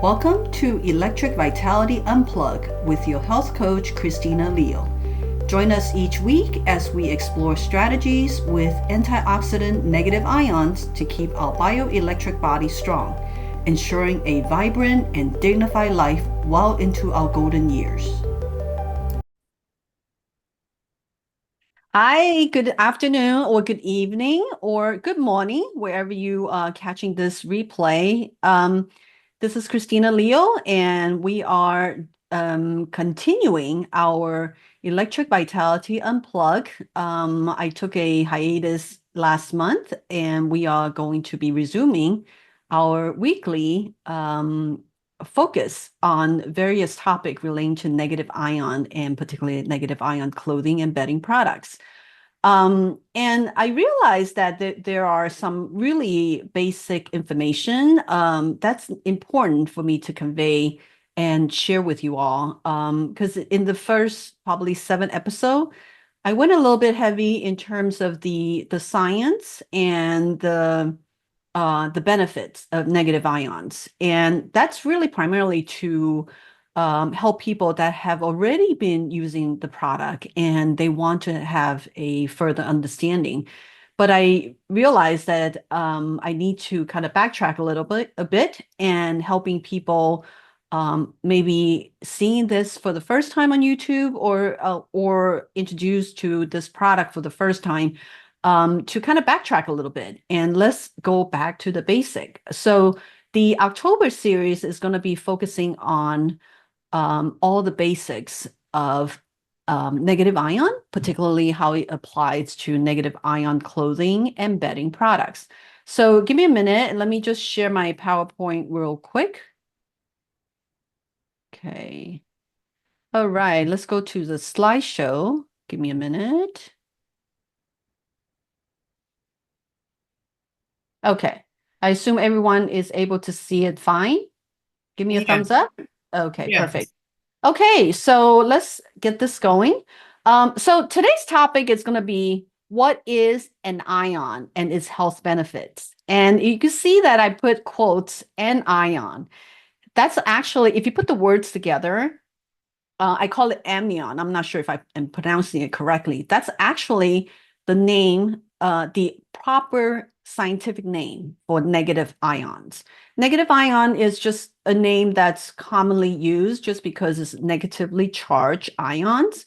Welcome to Electric Vitality Unplug with your health coach, Christina Leo. Join us each week as we explore strategies with antioxidant negative ions to keep our bioelectric body strong, ensuring a vibrant and dignified life well into our golden years. Hi, good afternoon or good evening or good morning, wherever you are catching this replay. This is Christina Leo, and we are continuing our Electric Vitality Unplug. I took a hiatus last month, and we are going to be resuming our weekly focus on various topics relating to negative ion and particularly negative ion clothing and bedding products. And I realized that there are some really basic information that's important for me to convey and share with you all. Because in the first probably 7 episodes, I went a little bit heavy in terms of the science and the benefits of negative ions. And that's really primarily to help people that have already been using the product and they want to have a further understanding. But I realized that I need to kind of backtrack a bit and helping people maybe seeing this for the first time on YouTube or introduced to this product for the first time, to kind of backtrack a little bit and let's go back to the basic. So the October series is going to be focusing on all the basics of negative ion, particularly how it applies to negative ion clothing and bedding products. So give me a minute and let me just share my PowerPoint real quick. Okay. All right, let's go to the slideshow. Give me a minute. Okay. I assume everyone is able to see it fine. Give me a thumbs up. Okay, Yes. perfect. Okay, so let's get this going. So today's topic is going to be what is an ion and its health benefits. And you can see that I put quotes and ion. That's actually, if you put the words together, I call it anion. I'm not sure if I am pronouncing it correctly. That's actually the name, the proper scientific name for negative ions. Negative ion is just a name that's commonly used just because it's negatively charged ions.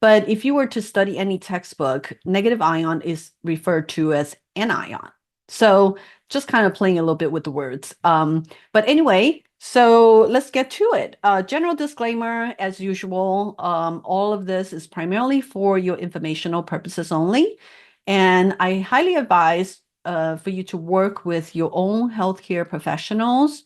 But if you were to study any textbook, negative ion is referred to as anion. So just kind of playing a little bit with the words. But anyway, so let's get to it. General disclaimer, as usual, all of this is primarily for your informational purposes only. And I highly advise for you to work with your own healthcare professionals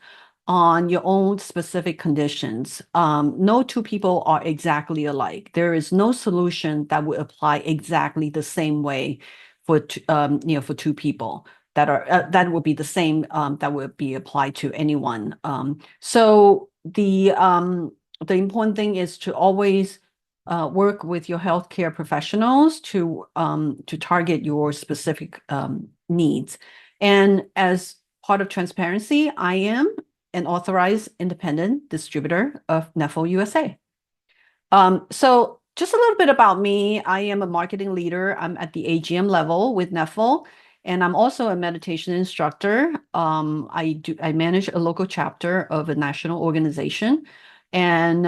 on your own specific conditions. No two people are exactly alike. There is no solution that would apply exactly the same way for for two people that would be the same that would be applied to anyone. So the important thing is to always work with your healthcare professionals to target your specific needs. And as part of transparency, I am an authorized independent distributor of Neffel USA. So just a little bit about me. I am a marketing leader. I'm at the AGM level with Neffel, and I'm also a meditation instructor. I manage a local chapter of a national organization, and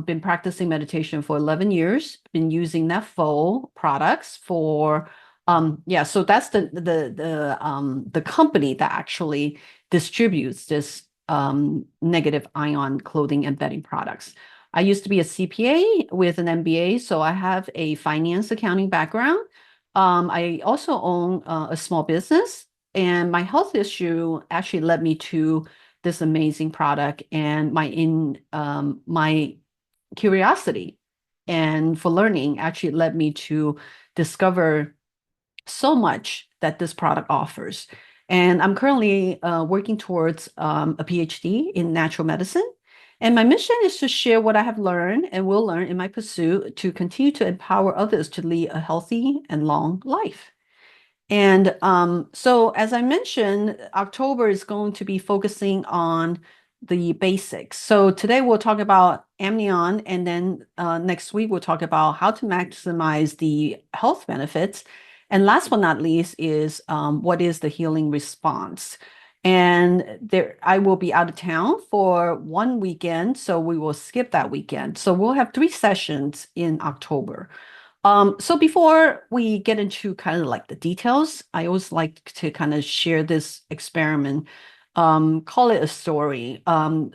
been practicing meditation for 11 years. Been using Neffel products for so that's the company that actually distributes this negative ion clothing and bedding products. I used to be a CPA with an MBA, so I have a finance accounting background. I also own a small business, and my health issue actually led me to this amazing product, and my curiosity and for learning actually led me to discover so much that this product offers. And I'm currently working towards a PhD in natural medicine. And my mission is to share what I have learned and will learn in my pursuit to continue to empower others to lead a healthy and long life. And so, as I mentioned, October is going to be focusing on the basics. So today we'll talk about amnion, and then next week we'll talk about how to maximize the health benefits. And last but not least is what is the healing response. And there, I will be out of town for one weekend, so we will skip that weekend. So we'll have 3 sessions in October. So before we get into kind of like the details, I always like to kind of share this experiment, call it a story.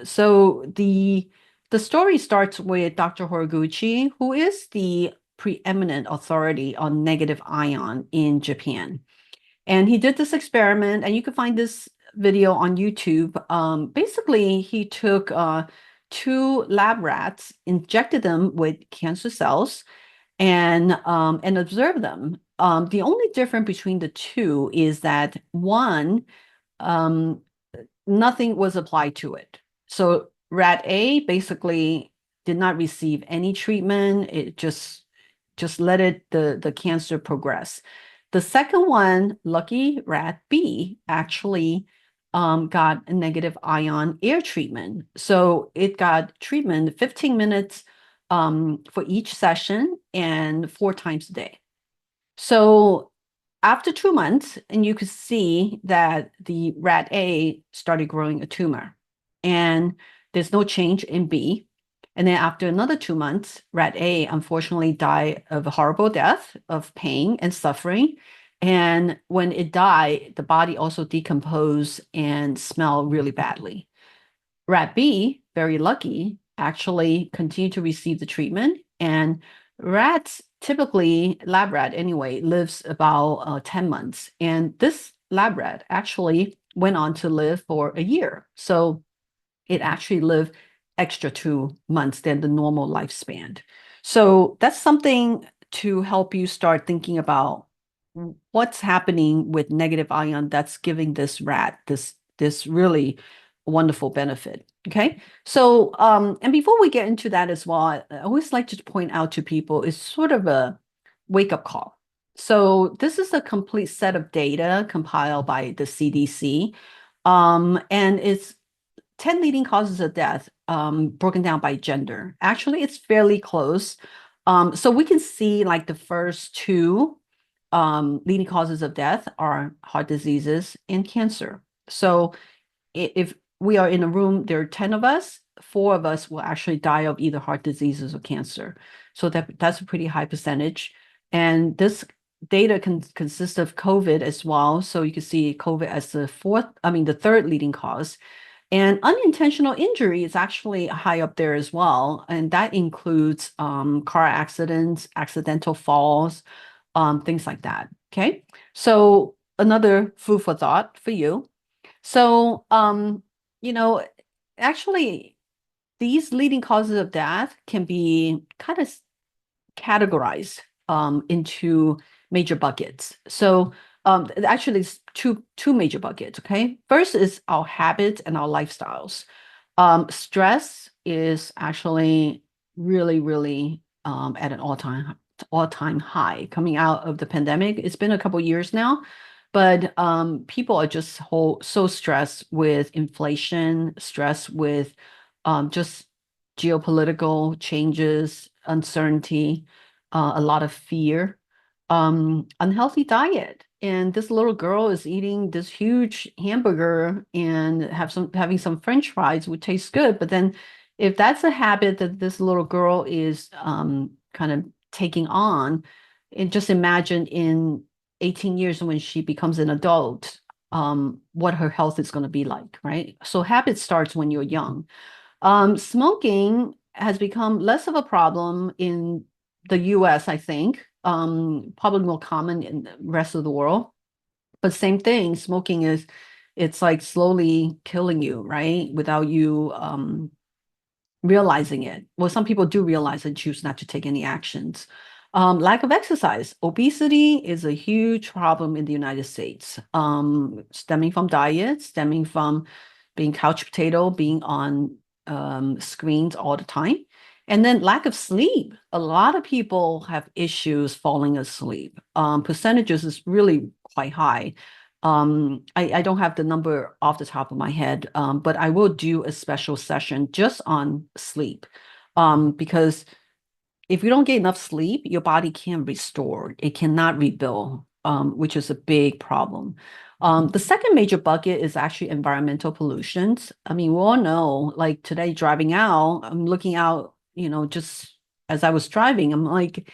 So the story starts with Dr. Horiguchi, who is the preeminent authority on negative ion in Japan. And he did this experiment, and you can find this video on YouTube. Basically, he took two lab rats, injected them with cancer cells, and observe them. The only difference between the two is that one, um, nothing was applied to it. So rat A basically did not receive any treatment. It just let it the cancer progress. The second one, lucky rat B, actually got a negative ion air treatment. So it got treatment 15 minutes for each session and 4 times a day. So after 2 months, and you could see that the rat A started growing a tumor, and there's no change in B. And then after another 2 months, rat A unfortunately died of a horrible death of pain and suffering. And when it died, the body also decomposed and smelled really badly. Rat B, very lucky, actually continued to receive the treatment. And rats, typically, lab rat anyway, lives about 10 months. And this lab rat actually went on to live for a year. So it actually lived extra 2 months than the normal lifespan. So that's something to help you start thinking about what's happening with negative ion that's giving this rat this really wonderful benefit. Okay. So and before we get into that as well, I always like to point out to people it's sort of a wake-up call. So this is a complete set of data compiled by the CDC. And it's 10 leading causes of death, broken down by gender. Actually, it's fairly close. So we can see like the first two leading causes of death are heart diseases and cancer. So if we are in a room, there are 10 of us, 4 of us will actually die of either heart diseases or cancer. So that's a pretty high percentage. And this data consists of COVID as well. So you can see COVID as the third leading cause. And unintentional injury is actually high up there as well. And that includes car accidents, accidental falls, things like that. Okay. So another food for thought for you. So, you know, actually, these leading causes of death can be kind of categorized into major buckets. So, actually, it's two major buckets. Okay, first is our habits and our lifestyles. Stress is actually really, really at an all-time high coming out of the pandemic. It's been a couple years now, but people are just so stressed with inflation, stressed with just geopolitical changes, uncertainty, a lot of fear, unhealthy diet. And this little girl is eating this huge hamburger and having some French fries, which tastes good. But then if that's a habit that this little girl is kind of taking on, and just imagine in 18 years when she becomes an adult, what her health is going to be like, right? So habit starts when you're young. Smoking has become less of a problem in the US, I think, probably more common in the rest of the world. But same thing, it's like slowly killing you, right? Without you realizing it. Well, some people do realize and choose not to take any actions. Lack of exercise. Obesity is a huge problem in the United States, stemming from diet, stemming from being couch potato, being on screens all the time. And then lack of sleep. A lot of people have issues falling asleep. Percentages is really quite high. I don't have the number off the top of my head, but I will do a special session just on sleep, because if you don't get enough sleep, your body can't restore. It cannot rebuild, which is a big problem. The second major bucket is actually environmental pollutions. I mean, we all know, like today driving out, I'm looking out, just as I was driving, I'm like,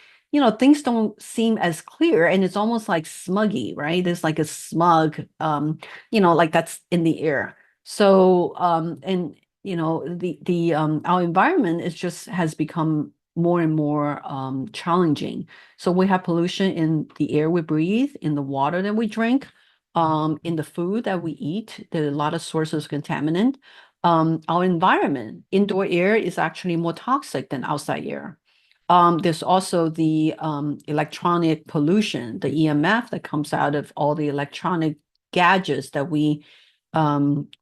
things don't seem as clear and it's almost like smuggy, right? There's like a smug, like that's in the air. So, and our environment is just has become more and more challenging. So we have pollution in the air we breathe, in the water that we drink, in the food that we eat. There are a lot of sources of contaminant. Our environment, indoor air is actually more toxic than outside air. There's also the electronic pollution, the EMF that comes out of all the electronic gadgets that we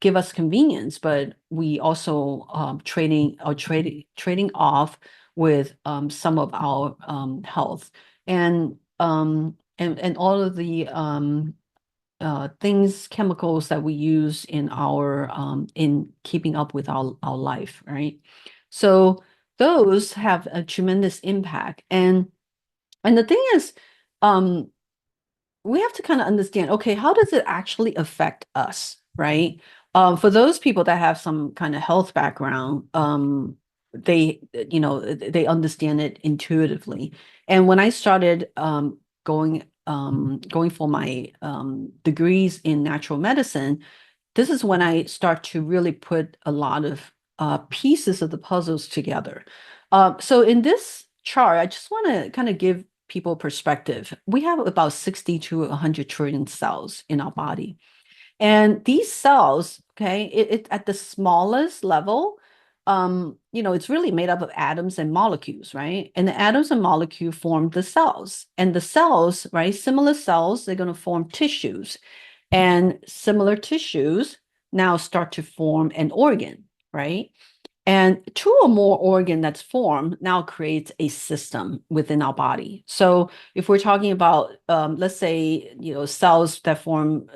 give us convenience, but we also trading off with some of our health and all of the things, chemicals that we use in our in keeping up with our life, right? So those have a tremendous impact. And the thing is, um, we have to kind of understand, okay, how does it actually affect us, right? For those people that have some kind of health background, they understand it intuitively. And when I started going for my degrees in natural medicine, this is when I start to really put a lot of pieces of the puzzles together. So in this chart, I just want to kind of give people perspective. We have about 60 to 100 trillion cells in our body. And these cells, okay, it at the smallest level, it's really made up of atoms and molecules, right? And the atoms and molecule form the cells. And the cells, right, similar cells, they're going to form tissues. And similar tissues now start to form an organ, right? And two or more organ that's formed now creates a system within our body. So if we're talking about, let's say, cells that form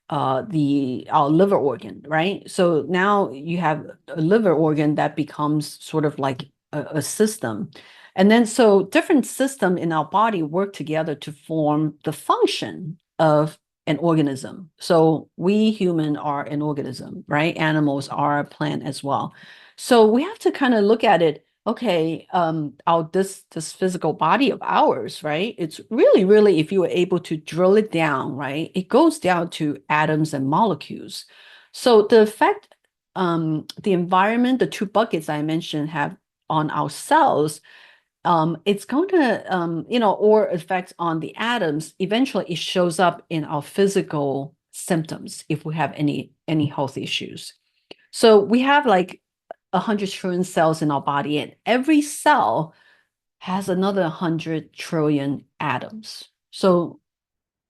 our liver organ, right? So now you have a liver organ that becomes sort of like a system. And then so different system in our body work together to form the function of an organism. So we human are an organism, right? Animals are a plant as well. So we have to kind of look at it. Okay, our this physical body of ours, right? It's really, really, if you were able to drill it down, right? It goes down to atoms and molecules. So the effect, the environment, the two buckets I mentioned have on our cells, it's going to, or effects on the atoms, eventually it shows up in our physical symptoms if we have any health issues. So we have like 100 trillion cells in our body, and every cell has another 100 trillion atoms. So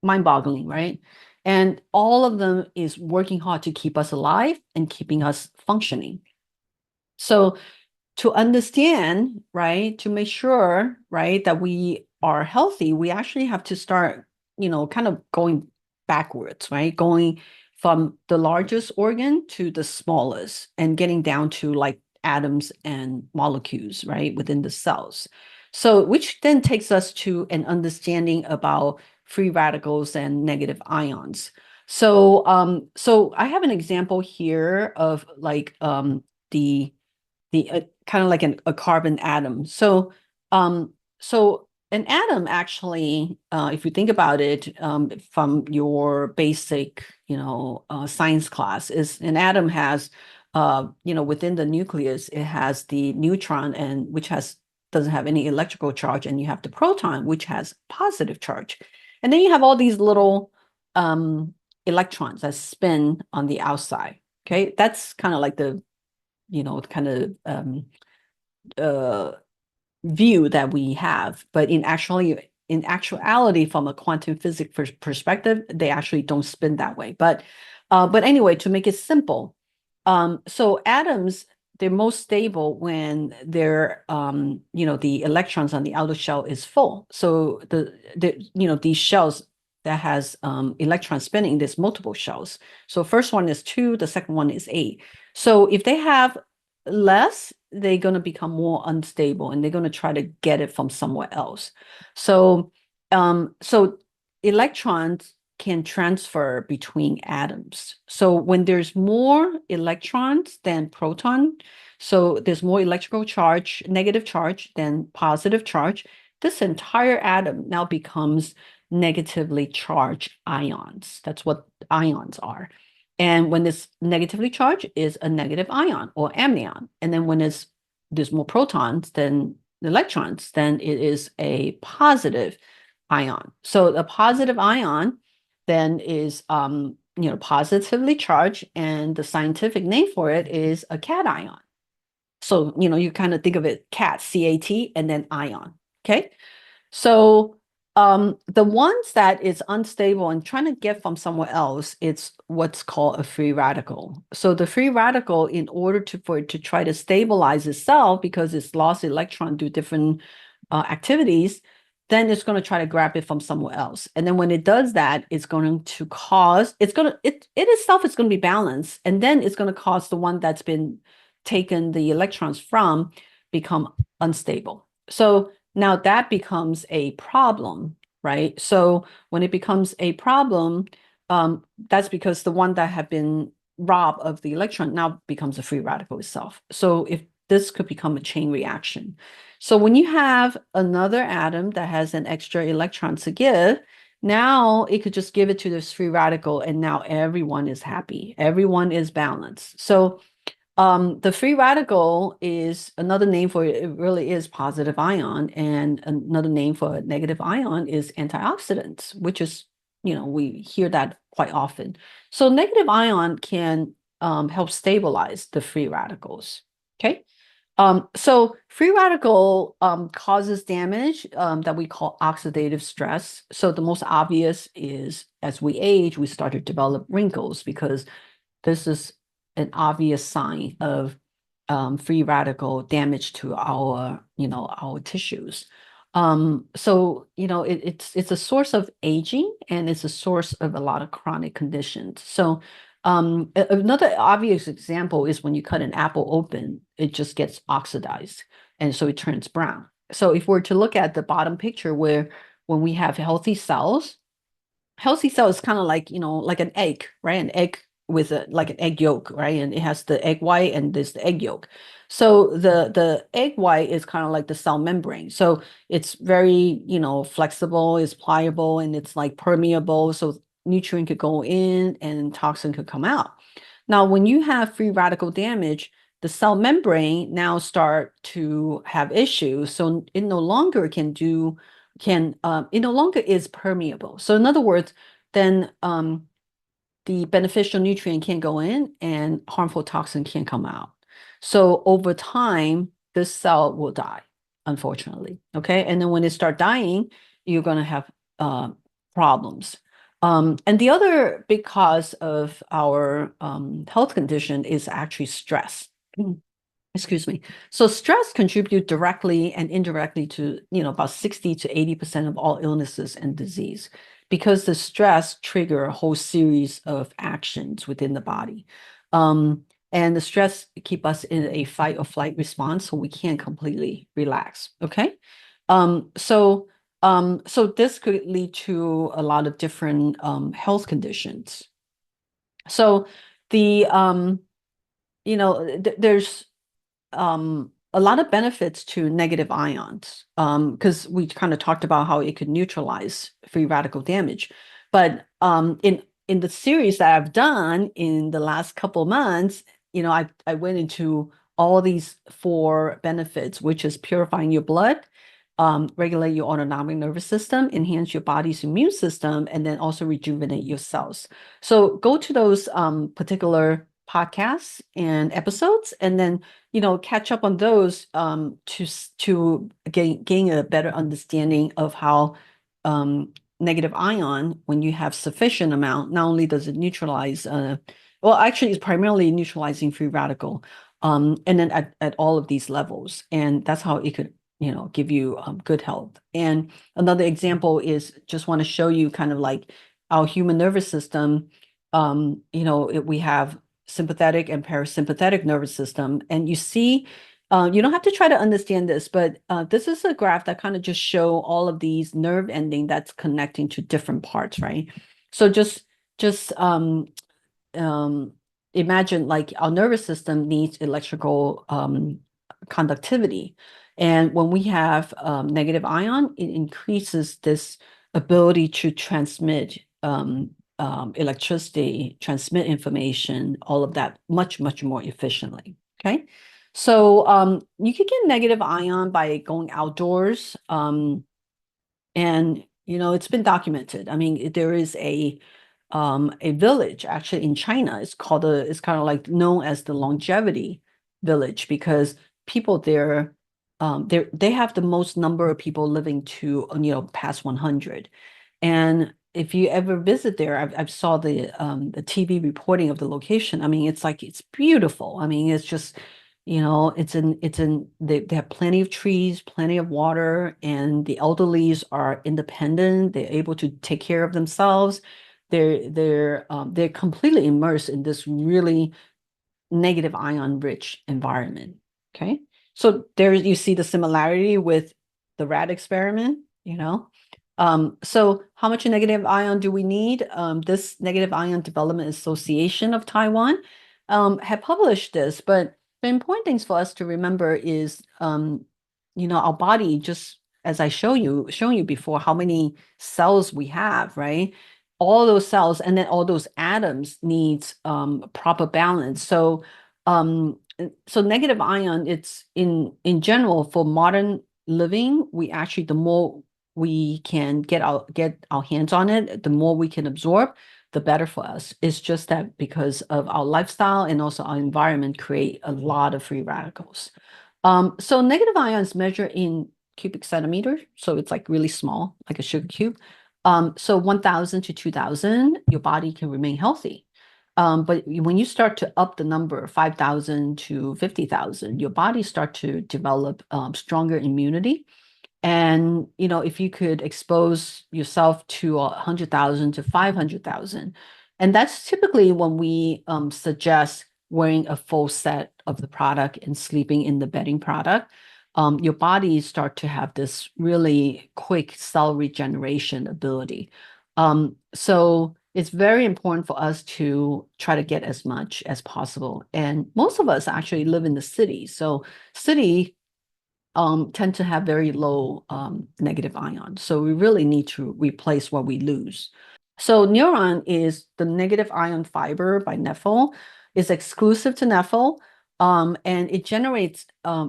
mind-boggling, right? And all of them is working hard to keep us alive and keeping us functioning. So to understand, right, to make sure, right, that we are healthy, we actually have to start, kind of going backwards, right? Going from the largest organ to the smallest and getting down to like atoms and molecules, right, within the cells. So, which then takes us to an understanding about free radicals and negative ions. So I have an example here of like the kind of like a carbon atom. So an atom actually, if you think about it, from your basic, science class, is an atom has, within the nucleus, it has the neutron and which doesn't have any electrical charge, and you have the proton, which has positive charge. And then you have all these little electrons that spin on the outside. Okay, that's kind of like the kind of uh, view that we have. But in actuality, from a quantum physics perspective, they actually don't spin that way. But anyway, to make it simple, so atoms, they're most stable when they're the electrons on the outer shell is full. So these shells that has electron spinning, there's multiple shells. So first one is 2, the second one is 8. So if they have less, they're going to become more unstable and they're going to try to get it from somewhere else. So so electrons can transfer between atoms. So when there's more electrons than proton, so there's more electrical charge, negative charge than positive charge, this entire atom now becomes negatively charged ions. That's what ions are. And when it's negatively charged, is a negative ion or anion. And then when there's more protons than electrons, then it is a positive ion. So the positive ion then is positively charged, and the scientific name for it is a cation. So you kind of think of it cat, CAT, and then ion. Okay. So the ones that is unstable and trying to get from somewhere else, it's what's called a free radical. So the free radical, in order for it to try to stabilize itself, because it's lost electron due different activities, then it's going to try to grab it from somewhere else. And then when it does that, it's going to cause, it itself is going to be balanced. And then it's going to cause the one that's been taken the electrons from become unstable. So now that becomes a problem, right? So when it becomes a problem, that's because the one that had been robbed of the electron now becomes a free radical itself. So if this could become a chain reaction. So when you have another atom that has an extra electron to give, now it could just give it to this free radical, and now everyone is happy. Everyone is balanced. So the free radical is another name for it. It really is positive ion, and another name for a negative ion is antioxidants, which is, we hear that quite often. So negative ion can help stabilize the free radicals. Okay. So free radical causes damage that we call oxidative stress. So the most obvious is, as we age, we start to develop wrinkles, because this is an obvious sign of free radical damage to our tissues. So it's a source of aging, and it's a source of a lot of chronic conditions. So another obvious example is when you cut an apple open, it just gets oxidized, and so it turns brown. So if we're to look at the bottom picture, where when we have healthy cell is kind of like, like an egg, right? An egg with like an egg yolk, right? And it has the egg white and there's the egg yolk. So the egg white is kind of like the cell membrane. So it's very, flexible, it's pliable, and it's like permeable. So nutrient could go in and toxin could come out. Now, when you have free radical damage, the cell membrane now start to have issues. So it no longer it no longer is permeable. So in other words, then the beneficial nutrient can't go in and harmful toxin can't come out. So over time, this cell will die, unfortunately. Okay. And then when it start dying, you're going to have problems. And the other big cause of our health condition is actually stress. Excuse me. So stress contributes directly and indirectly to, about 60 to 80% of all illnesses and disease, because the stress trigger a whole series of actions within the body. And the stress keep us in a fight or flight response, so we can't completely relax. Okay. So this could lead to a lot of different health conditions. So there's a lot of benefits to negative ions, because we kind of talked about how it could neutralize free radical damage. But in the series that I've done in the last couple months, I went into all these 4 benefits, which is purifying your blood, regulate your autonomic nervous system, enhance your body's immune system, and then also rejuvenate your cells. So go to those particular podcasts and episodes, and then catch up on those to gain a better understanding of how negative ion, when you have sufficient amount, not only does it neutralize, well, actually, it's primarily neutralizing free radical, and then at all of these levels, and that's how it could give you good health. And another example is just want to show you kind of like our human nervous system. We have sympathetic and parasympathetic nervous system, and you see, you don't have to try to understand this, but this is a graph that kind of just show all of these nerve ending that's connecting to different parts, right? So just um, imagine like our nervous system needs electrical conductivity. And when we have negative ion, it increases this ability to transmit electricity, transmit information, all of that much, much more efficiently. Okay. So you could get negative ion by going outdoors. And it's been documented. I mean, there is a village actually in China. It's kind of like known as the longevity village because people there, they have the most number of people living to past 100. And if you ever visit there, I've saw the TV reporting of the location. I mean, it's beautiful. I mean, it's just, they have plenty of trees, plenty of water, and the elderlies are independent. They're able to take care of themselves. They're completely immersed in this really negative ion rich environment. Okay. So there you see the similarity with the rat experiment, So how much negative ion do we need? This Negative Ion Development Association of Taiwan had published this, but the important things for us to remember is, our body, just as I shown you before, how many cells we have, right? All those cells and then all those atoms needs proper balance. So negative ion, it's in general for modern living, we actually, the more we can get our hands on it, the more we can absorb, the better for us. It's just that because of our lifestyle and also our environment create a lot of free radicals. So negative ions measure in cubic centimeters, so it's like really small, like a sugar cube. So 1,000 to 2,000, your body can remain healthy. But when you start to up the number, 5,000 to 50,000, your body start to develop stronger immunity. And if you could expose yourself to 100,000 to 500,000, and that's typically when we suggest wearing a full set of the product and sleeping in the bedding product. Your body start to have this really quick cell regeneration ability. So it's very important for us to try to get as much as possible. And most of us actually live in the city. So city tend to have very low negative ion. So we really need to replace what we lose. So Neuron is the negative ion fiber by Nephil, is exclusive to Nephil, and it generates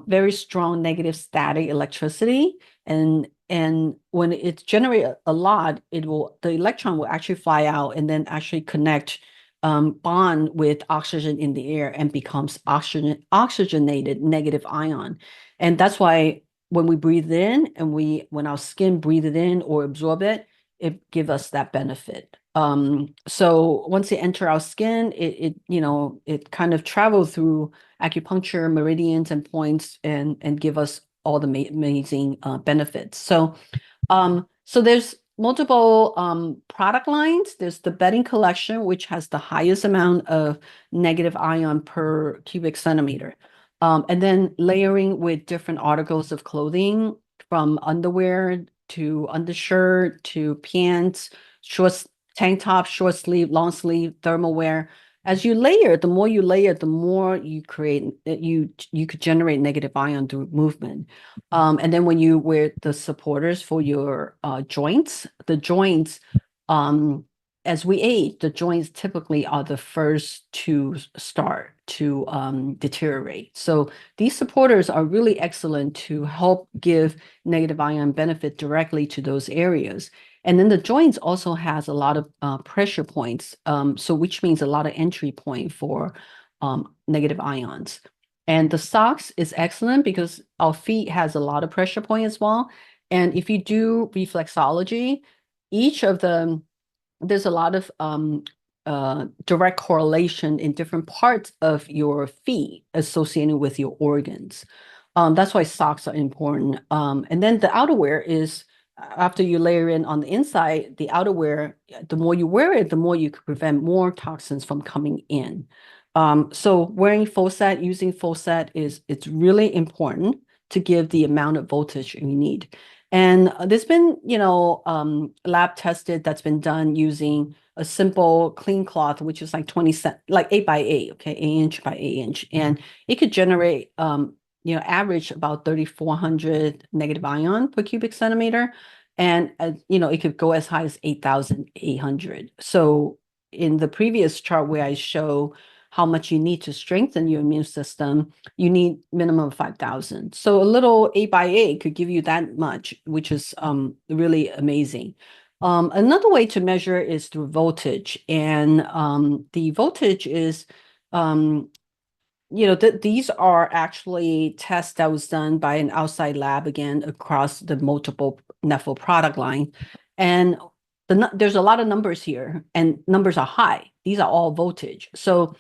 very strong negative static electricity. And when it generates a lot, the electron will actually fly out and then actually connect, bond with oxygen in the air and becomes oxygenated negative ion. And that's why when we breathe in and when our skin breathe it in or absorb it, it give us that benefit. So once it enter our skin, it kind of travel through acupuncture meridians and points and give us all the amazing benefits. So there's multiple product lines. There's the bedding collection, which has the highest amount of negative ion per cubic centimeter. And then layering with different articles of clothing, from underwear to undershirt to pants, short tank top, short sleeve, long sleeve, thermal wear. As you layer, the more you layer, the more you create, you could generate negative ion through movement. And then when you wear the supporters for your joints, the joints, as we age, the joints typically are the first to start to deteriorate. So these supporters are really excellent to help give negative ion benefit directly to those areas. And then the joints also has a lot of pressure points, so which means a lot of entry point for negative ions. And the socks is excellent because our feet has a lot of pressure point as well. And if you do reflexology, each of them, there's a lot of direct correlation in different parts of your feet associated with your organs. That's why socks are important. And then the outerwear is after you layer in on the inside, the outerwear, the more you wear it, the more you can prevent more toxins from coming in. So wearing full set, using full set it's really important to give the amount of voltage you need. And there's been, lab tested that's been done using a simple clean cloth, which is like 20 cent, like 8 by 8, okay, 8 inch by 8 inch. And it could generate average about 3,400 negative ion per cubic centimeter. And, it could go as high as 8,800. So in the previous chart where I show how much you need to strengthen your immune system, you need minimum of 5,000. So a little 8 by 8 could give you that much, which is really amazing. Another way to measure is through voltage. And the voltage is these are actually tests that was done by an outside lab again across the multiple Nephil product line. And there's a lot of numbers here, and numbers are high. These are all voltage. So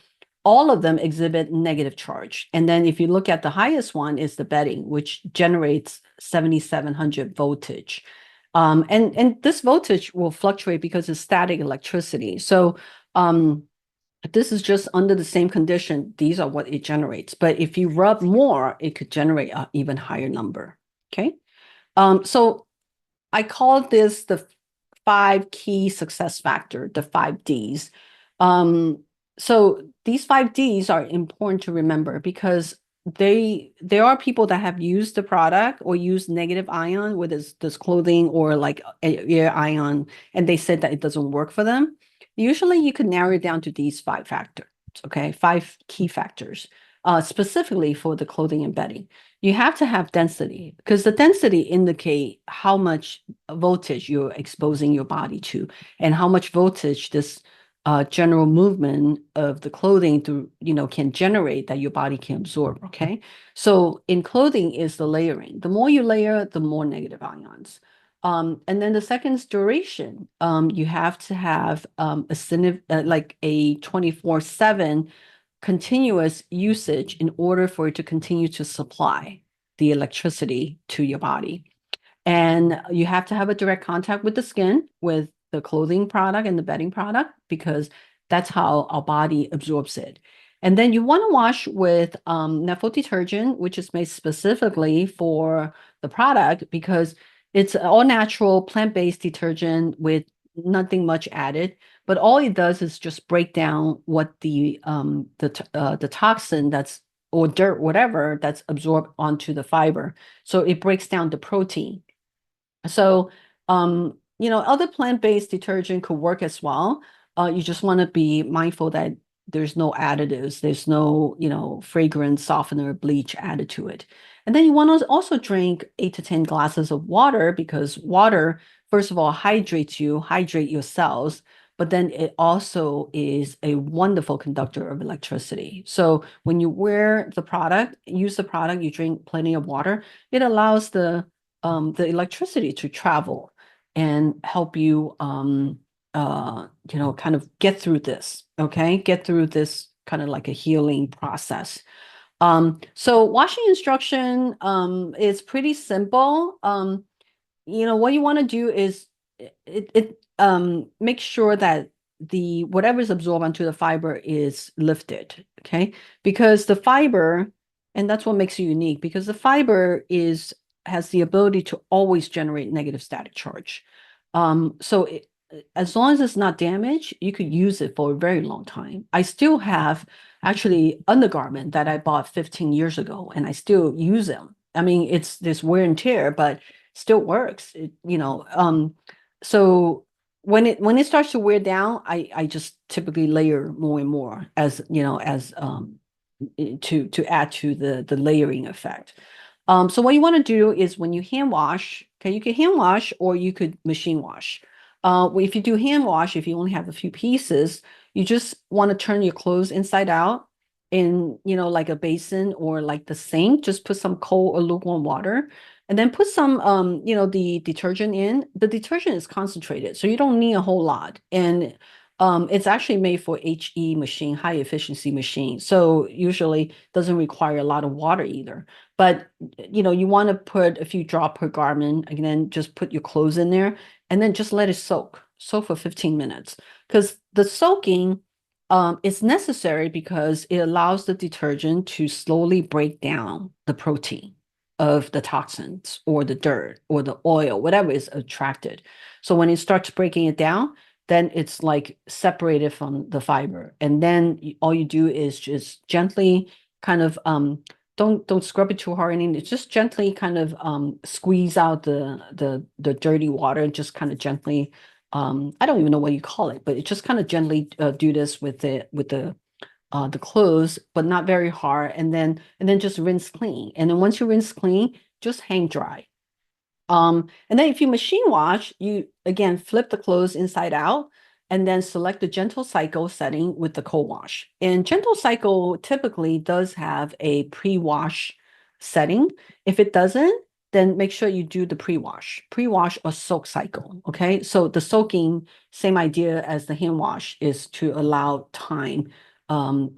all of them exhibit negative charge. And then if you look at the highest one is the bedding, which generates 7,700 voltage. And this voltage will fluctuate because it's static electricity. So this is just under the same condition. These are what it generates. But if you rub more, it could generate an even higher number. Okay. So I call this the 5 key success factor, the 5 Ds. So these 5 Ds are important to remember because there are people that have used the product or used negative ion with this clothing or like air ion, and they said that it doesn't work for them. Usually you can narrow it down to these 5 factors, okay? 5 key factors, specifically for the clothing and bedding. You have to have density because the density indicate how much voltage you're exposing your body to and how much voltage this general movement of the clothing can generate that your body can absorb, okay? So in clothing is the layering. The more you layer, the more negative ions. And then the second is duration. You have to have like a 24/7 continuous usage in order for it to continue to supply the electricity to your body. And you have to have a direct contact with the skin, with the clothing product and the bedding product, because that's how our body absorbs it. And then you want to wash with Nephil detergent, which is made specifically for the product because it's all natural plant-based detergent with nothing much added. But all it does is just break down what the toxin that's or dirt, whatever, that's absorbed onto the fiber. So it breaks down the protein. So, other plant-based detergent could work as well. You just want to be mindful that there's no additives, there's no, fragrance, softener, bleach added to it. And then you want to also drink 8 to 10 glasses of water because water, first of all, hydrate your cells, but then it also is a wonderful conductor of electricity. So when you use the product, you drink plenty of water, it allows the electricity to travel and help you, kind of get through this, okay? Get through this kind of like a healing process. So washing instruction is pretty simple. What you want to do is make sure that the whatever's absorbed onto the fiber is lifted, okay? Because the fiber, and that's what makes it unique, because the fiber has the ability to always generate negative static charge. So as long as it's not damaged, you could use it for a very long time. I still have actually undergarment that I bought 15 years ago, and I still use them. I mean, it's this wear and tear, but still works. So when it starts to wear down, I just typically layer more and more as to add to the layering effect. So what you want to do is when you hand wash, okay, you can hand wash or you could machine wash. If you do hand wash, if you only have a few pieces, you just want to turn your clothes inside out in, like a basin or like the sink. Just put some cold or lukewarm water and then put some, the detergent in. The detergent is concentrated, so you don't need a whole lot. And It's actually made for HE machine, high efficiency machine. So usually doesn't require a lot of water either. But you want to put a few drops per garment and then just put your clothes in there and then just let it soak for 15 minutes. Because the soaking is necessary because it allows the detergent to slowly break down the protein of the toxins or the dirt or the oil, whatever is attracted. So when it starts breaking it down, then it's like separated from the fiber. And then all you do is just gently kind of don't scrub it too hard or anything. It's just gently kind of squeeze out the dirty water, just kind of gently I don't even know what you call it, but it just kind of gently do this with the clothes, but not very hard, and then just rinse clean. And then once you rinse clean, just hang dry. And then if you machine wash, you again flip the clothes inside out and then select the gentle cycle setting with the cold wash. And gentle cycle typically does have a pre-wash setting. If it doesn't, then make sure you do the pre-wash or soak cycle. Okay. So the soaking, same idea as the hand wash, is to allow time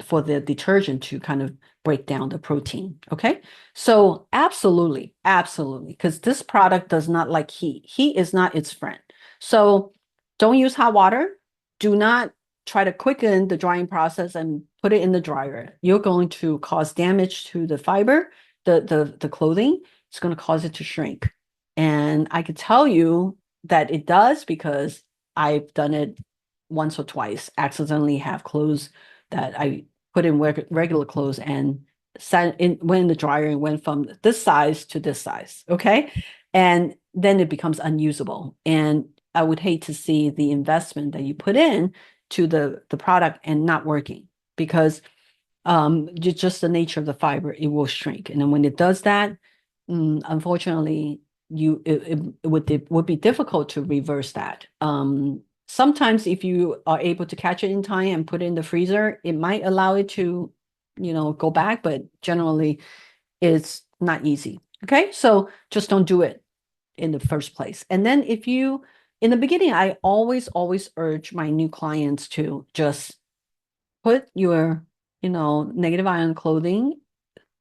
for the detergent to kind of break down the protein. Okay. So absolutely, absolutely, because this product does not like heat. Heat is not its friend. So don't use hot water. Do not try to quicken the drying process and put it in the dryer. You're going to cause damage to the fiber, the clothing. It's going to cause it to shrink. And I could tell you that it does because I've done it once or twice, accidentally have clothes that I put in regular clothes and went in the dryer and went from this size to this size. Okay. And then it becomes unusable. And I would hate to see the investment that you put in to the product and not working because just the nature of the fiber, it will shrink. And then when it does that, unfortunately, it would be difficult to reverse that. Sometimes if you are able to catch it in time and put it in the freezer, it might allow it to, go back, but generally it's not easy. Okay. So just don't do it in the first place. And then in the beginning, I always urge my new clients to just put your, negative ion clothing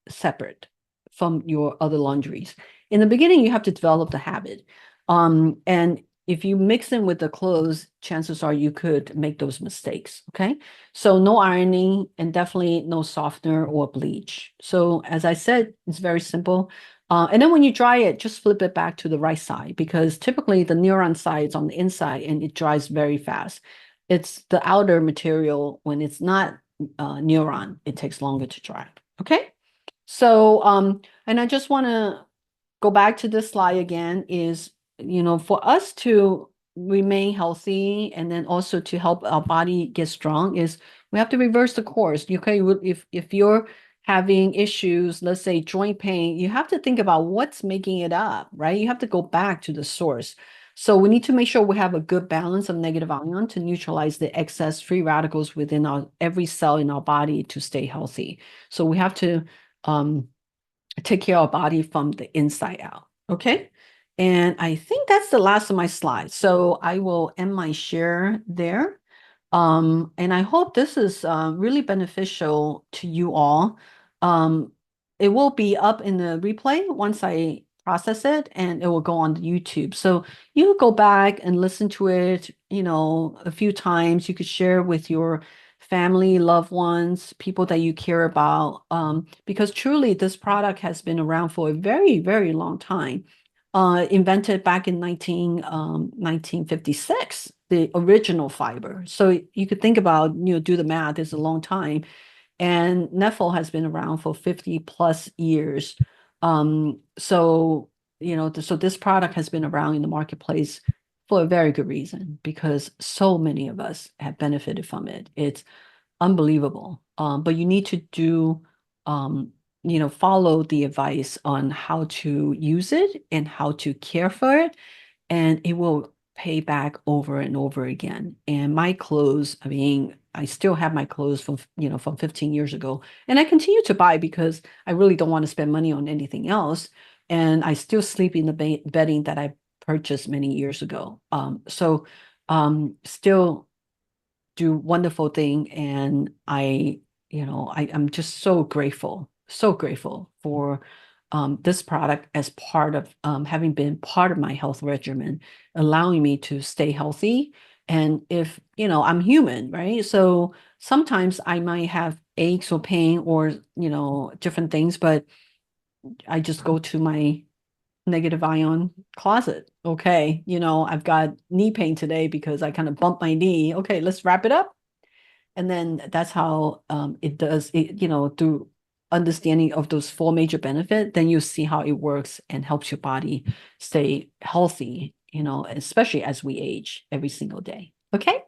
separate from your other laundries. In the beginning, you have to develop the habit. And if you mix them with the clothes, chances are you could make those mistakes. Okay. So no ironing and definitely no softener or bleach. So as I said, it's very simple. And then when you dry it, just flip it back to the right side because typically the neuron side is on the inside and it dries very fast. It's the outer material when it's not neuron, it takes longer to dry. Okay. So, and I just want to go back to this slide again is, for us to remain healthy and then also to help our body get strong is we have to reverse the course. Okay, if you're having issues, let's say joint pain, you have to think about what's making it up, right? You have to go back to the source. So we need to make sure we have a good balance of negative ion to neutralize the excess free radicals within every cell in our body to stay healthy. So we have to take care of our body from the inside out. Okay. And I think that's the last of my slides. So I will end my share there. And I hope this is really beneficial to you all. It will be up in the replay once I process it and it will go on YouTube. So you go back and listen to it, a few times. You could share with your family, loved ones, people that you care about, because truly this product has been around for a very, very long time. Invented back in 1956, the original fiber. So you could think about, do the math, it's a long time. And Nephil has been around for 50 plus years. So this product has been around in the marketplace for a very good reason, because so many of us have benefited from it. It's unbelievable. But you need to follow the advice on how to use it and how to care for it, and it will pay back over and over again. And my clothes, I mean, I still have my clothes from 15 years ago, and I continue to buy because I really don't want to spend money on anything else. And I still sleep in the bedding that I purchased many years ago. So still do wonderful thing. And I'm just so grateful for this product as part of having been part of my health regimen, allowing me to stay healthy. And if, I'm human, right? So sometimes I might have aches or pain or, different things, but I just go to my negative ion closet. Okay, I've got knee pain today because I kind of bumped my knee. Okay, let's wrap it up. And then that's how it does it, through understanding of those four major benefits, then you see how it works and helps your body stay healthy, especially as we age every single day. Okay.